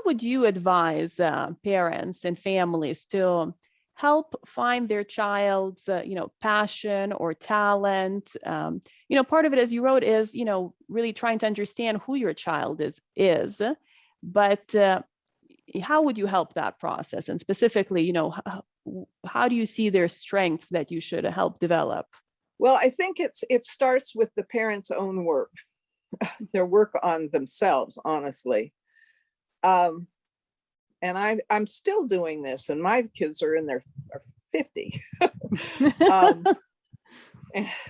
would you advise parents and families to help find their child's, passion or talent? Part of it, as you wrote, is, really trying to understand who your child is. But how would you help that process? And specifically, how do you see their strengths that you should help develop? Well, I think it starts with the parents' own work, their work on themselves, honestly. And I'm still doing this, and my kids are in their 50.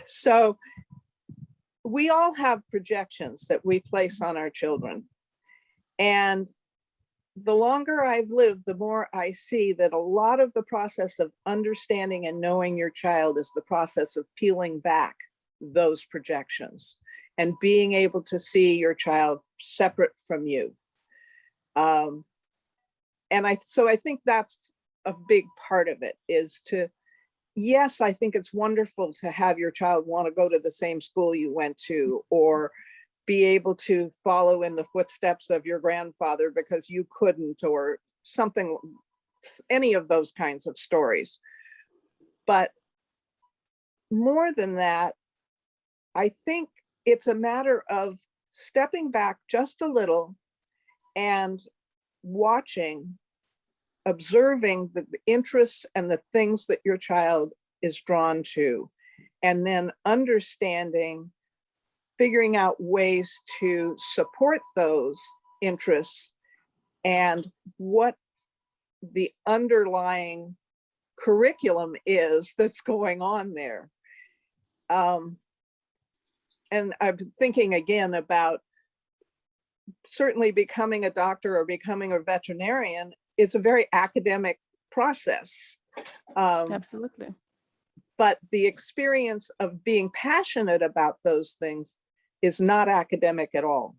So we all have projections that we place on our children. And the longer I've lived, the more I see that a lot of the process of understanding and knowing your child is the process of peeling back those projections and being able to see your child separate from you. So I think that's a big part of it, is to, yes, I think it's wonderful to have your child want to go to the same school you went to, or be able to follow in the footsteps of your grandfather because you couldn't, or something, any of those kinds of stories. But more than that, I think it's a matter of stepping back just a little and watching, observing the interests and the things that your child is drawn to, and then understanding, figuring out ways to support those interests and what the underlying curriculum is that's going on there. And I've been thinking again about certainly becoming a doctor or becoming a veterinarian. It's a very academic process. Absolutely. But the experience of being passionate about those things is not academic at all.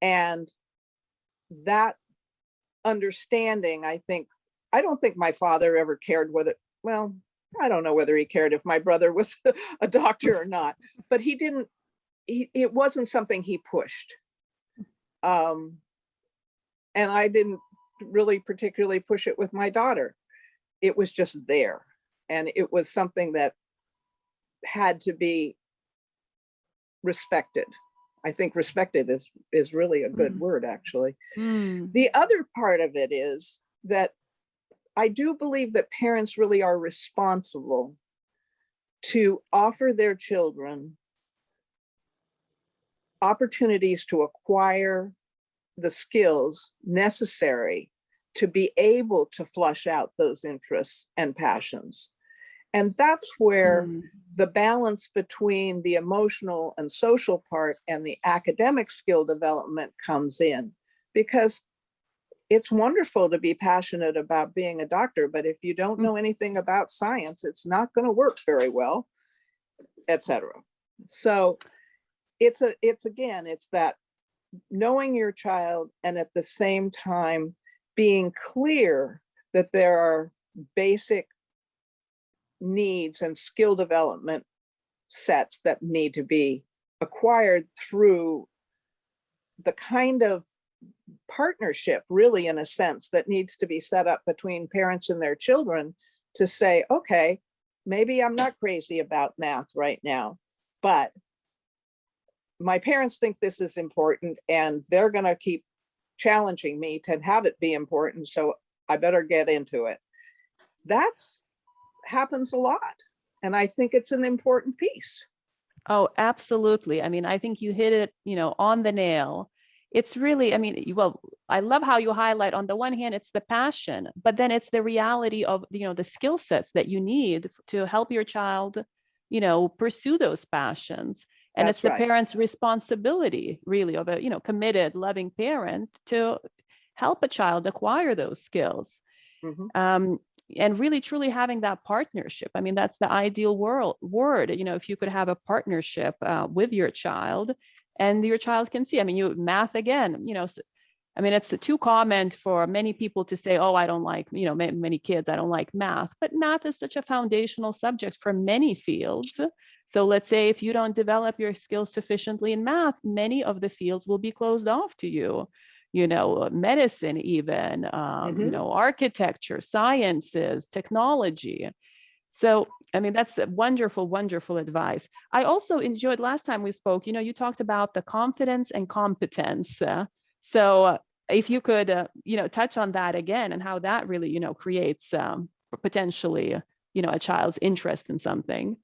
And that understanding, I don't think my father ever cared whether, well, I don't know whether he cared if my brother was a doctor or not, but it wasn't something he pushed. And I didn't really particularly push it with my daughter. It was just there. And it was something that had to be respected. I think respected is really a good word, actually. The other part of it is that I do believe that parents really are responsible to offer their children opportunities to acquire the skills necessary to be able to flush out those interests and passions. And that's where the balance between the emotional and social part and the academic skill development comes in, because it's wonderful to be passionate about being a doctor, but if you don't know anything about science, it's not going to work very well, etc. So it's that knowing your child, and at the same time being clear that there are basic needs and skill development sets that need to be acquired through the kind of partnership, really, in a sense, that needs to be set up between parents and their children to say, okay, maybe I'm not crazy about math right now, but my parents think this is important and they're going to keep challenging me to have it be important, so I better get into it. That happens a lot, and I think it's an important piece. Oh, absolutely. I mean, I think you hit it, on the nail. It's really, I love how you highlight, on the one hand, it's the passion, but then it's the reality of, the skill sets that you need to help your child, pursue those passions. And That's it's the right. parent's responsibility, really, of a, committed, loving parent to help a child acquire those skills. And really, truly having that partnership. I mean, that's the ideal word, if you could have a partnership with your child, and your child can see, math again, it's too common for many people to say, oh, I don't like, many kids, I don't like math, but math is such a foundational subject for many fields. So let's say if you don't develop your skills sufficiently in math, many of the fields will be closed off to you. medicine, even, architecture, sciences, technology. So, I mean, that's a wonderful, wonderful advice. I also enjoyed last time we spoke, you talked about the confidence and competence. So if you could, touch on that again and how that really, creates potentially, a child's interest in something.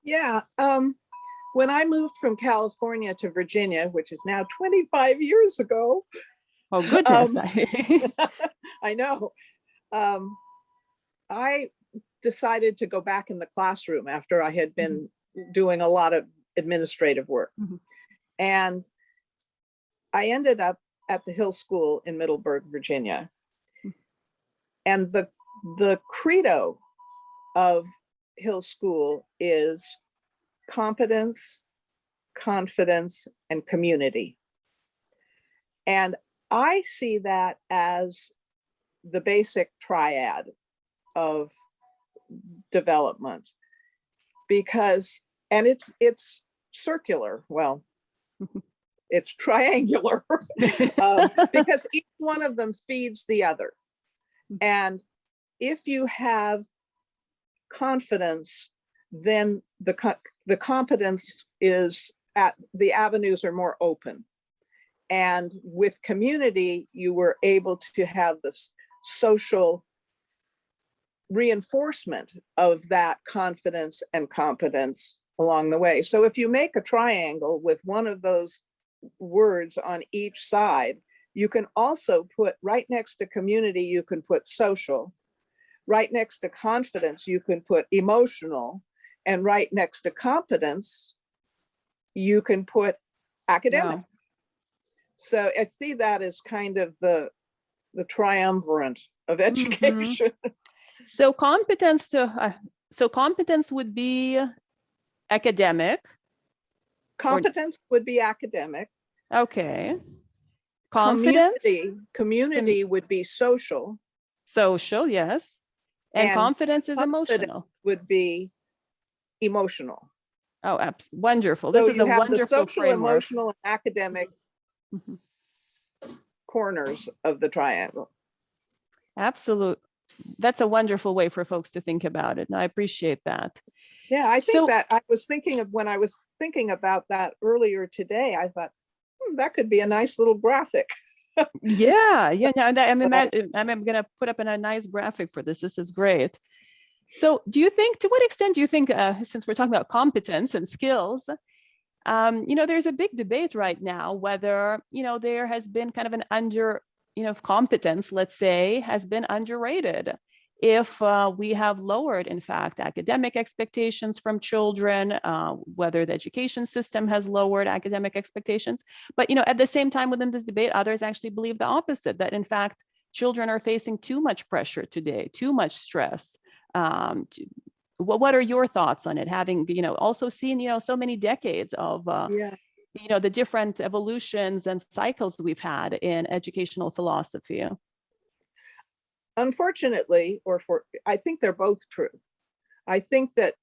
Yeah. When I moved from California to Virginia, which is now 25 years ago. Oh, goodness. I know. I decided to go back in the classroom after I had been doing a lot of administrative work. And I ended up at the Hill School in Middleburg, Virginia. And the credo of Hill School is competence, confidence, and community. And I see that as the basic triad of development, because, and it's circular, well, it's triangular, because each one of them feeds the other. And if you have confidence, then the competence is the avenues are more open. And with community, you were able to have this social reinforcement of that confidence and competence along the way. So if you make a triangle with one of those words on each side, you can also put right next to community, you can put social. Right next to confidence, you can put emotional. And right next to competence, you can put academic. Wow. So I see that as kind of the triumvirate of education. So competence would be academic. Competence would be academic. Okay. Confidence. Community would be social. Social, yes. And confidence is emotional. Would be emotional. Oh, wonderful. So this is a wonderful the social, framework. Emotional, and academic corners of the triangle. Absolutely. That's a wonderful way for folks to think about it. And I appreciate that. Yeah, I think that I was thinking of when I was thinking about that earlier today, I thought, that could be a nice little graphic. Yeah. I'm going to put up a nice graphic for this. This is great. So to what extent do you think, since we're talking about competence and skills, there's a big debate right now whether, there has been kind of an competence, let's say, has been underrated. If we have lowered, in fact, academic expectations from children, whether the education system has lowered academic expectations. But, at the same time within this debate, others actually believe the opposite, that in fact, children are facing too much pressure today, too much stress. What are your thoughts on it? Having, also seen, so many decades of, the different evolutions and cycles we've had in educational philosophy. Unfortunately, I think they're both true. I think that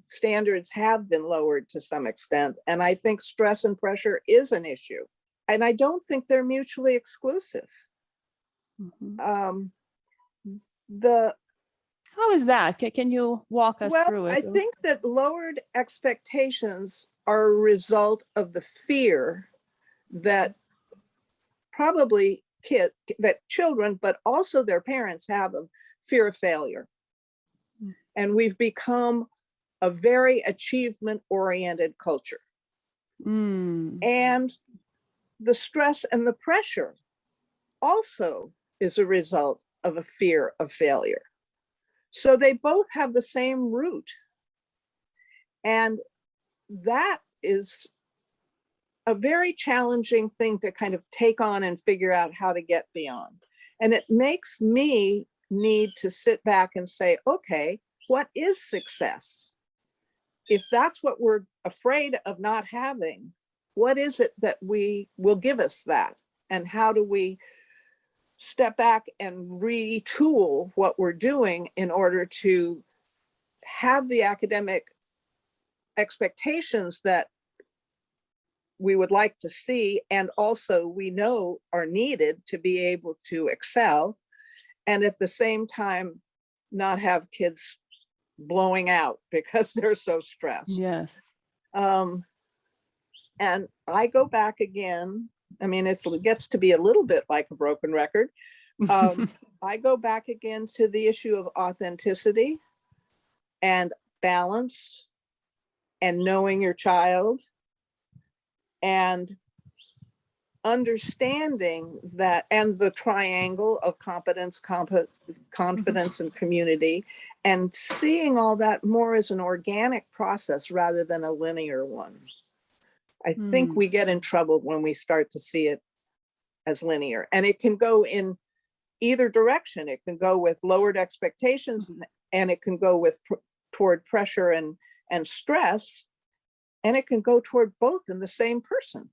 standards have been lowered to some extent, and I think stress and pressure is an issue. And I don't think they're mutually exclusive. How is that? Can you walk us through it? I think that lowered expectations are a result of the fear that probably children, but also their parents have of fear of failure. And we've become a very achievement-oriented culture. And the stress and the pressure also is a result of a fear of failure. So they both have the same root. And that is a very challenging thing to kind of take on and figure out how to get beyond. And it makes me need to sit back and say, okay, what is success? If that's what we're afraid of not having, what is it that will give us that? And how do we step back and retool what we're doing in order to have the academic expectations that we would like to see, and also we know are needed to be able to excel, and at the same time not have kids blowing out because they're so stressed. Yes. And I go back again. I mean, it gets to be a little bit like a broken record. I go back again to the issue of authenticity and balance and knowing your child and understanding that, and the triangle of competence, confidence, and community, and seeing all that more as an organic process rather than a linear one. I think we get in trouble when we start to see it as linear, and it can go in either direction. It can go with lowered expectations, and it can go with toward pressure and stress, and it can go toward both in the same person.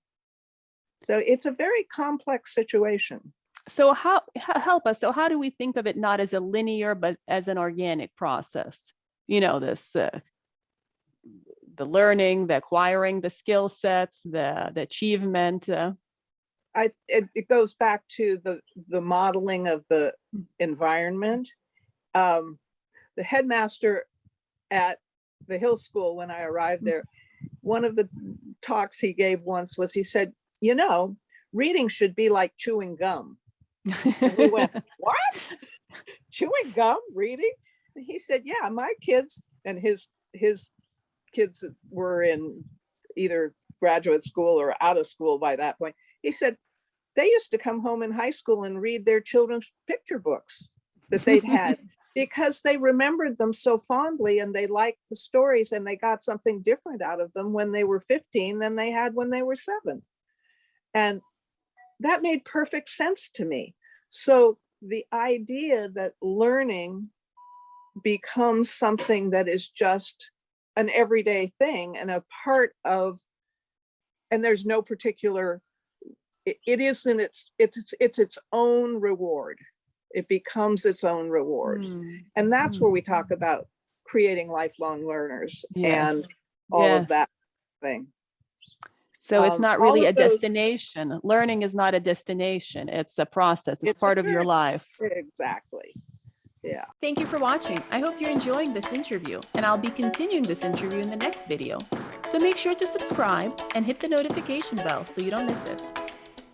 So it's a very complex situation. So help us. So how do we think of it not as a linear, but as an organic process? You know, this the learning, the acquiring, the skill sets, the achievement. It goes back to the modeling of the environment. The headmaster at the Hill School, when I arrived there, one of the talks he gave once was, he said, you know, reading should be like chewing gum. And we went, what? Chewing gum, reading? And he said, yeah, my kids, and his kids were in either graduate school or out of school by that point. He said, they used to come home in high school and read their children's picture books that they'd had because they remembered them so fondly, and they liked the stories, and they got something different out of them when they were 15 than they had when they were 7. And that made perfect sense to me. So the idea that learning becomes something that is just an everyday thing and a part of, and there's no particular, it isn't, it's its own reward. It becomes its own reward. And that's where we talk about creating lifelong learners and all of that thing. So it's not really a destination. Learning is not a destination. It's a process. It's part of your life. Exactly. Yeah. Thank you for watching. I hope you're enjoying this interview, and I'll be continuing this interview in the next video. So make sure to subscribe and hit the notification bell so you don't miss it.